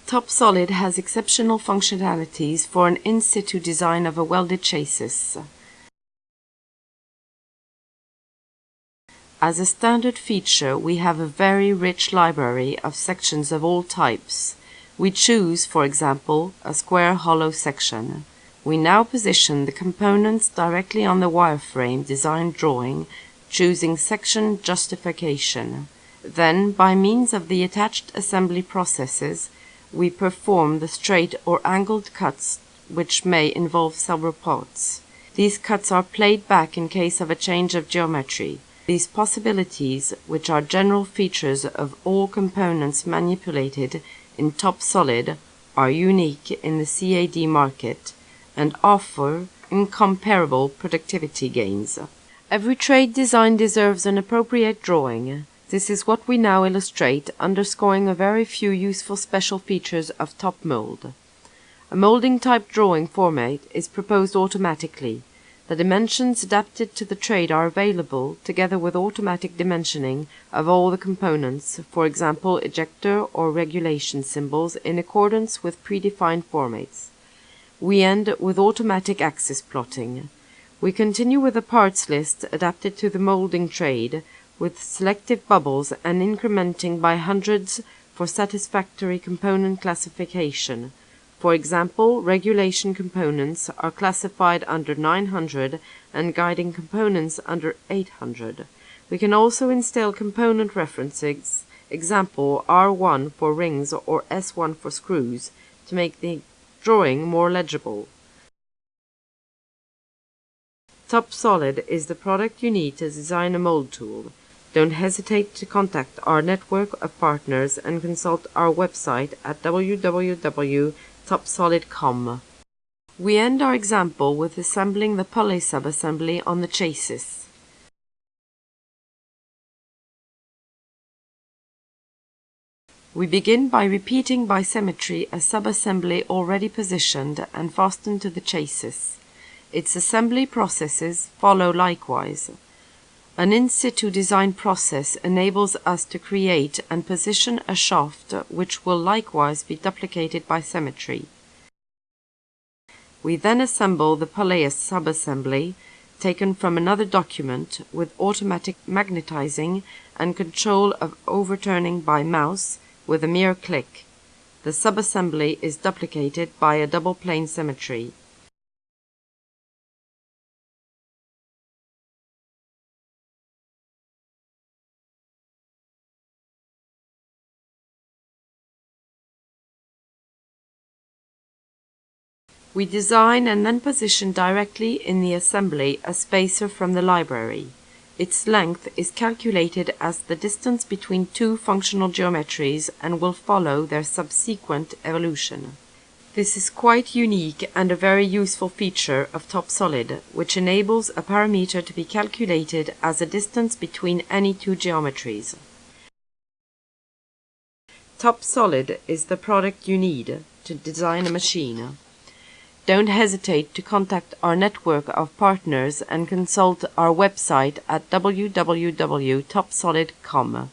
TopSolid has exceptional functionalities for an in-situ design of a welded chassis. As a standard feature, we have a very rich library of sections of all types. We choose, for example, a square hollow section. We now position the components directly on the wireframe design drawing, choosing section justification. Then, by means of the attached assembly processes, we perform the straight or angled cuts, which may involve several parts. These cuts are played back in case of a change of geometry. These possibilities, which are general features of all components manipulated in TopSolid, are unique in the CAD market and offer incomparable productivity gains. Every trade design deserves an appropriate drawing. This is what we now illustrate, underscoring a very few useful special features of TopMold. A molding type drawing format is proposed automatically. The dimensions adapted to the trade are available, together with automatic dimensioning of all the components, for example ejector or regulation symbols, in accordance with predefined formats. We end with automatic axis plotting. We continue with a parts list adapted to the molding trade, with selective bubbles and incrementing by hundreds for satisfactory component classification. For example, regulation components are classified under 900 and guiding components under 800. We can also install component references, example R1 for rings or S1 for screws, to make the drawing more legible. TopSolid is the product you need to design a mold tool. Don't hesitate to contact our network of partners and consult our website at www.topsolid.com. We end our example with assembling the pulley subassembly on the chassis. We begin by repeating by symmetry a subassembly already positioned and fastened to the chassis. Its assembly processes follow likewise. An in-situ design process enables us to create and position a shaft which will likewise be duplicated by symmetry. We then assemble the pulley subassembly, taken from another document, with automatic magnetizing and control of overturning by mouse with a mere click. The subassembly is duplicated by a double plane symmetry. We design and then position directly in the assembly a spacer from the library. Its length is calculated as the distance between two functional geometries and will follow their subsequent evolution. This is quite unique and a very useful feature of TopSolid, which enables a parameter to be calculated as a distance between any two geometries. TopSolid is the product you need to design a machine. Don't hesitate to contact our network of partners and consult our website at www.topsolid.com.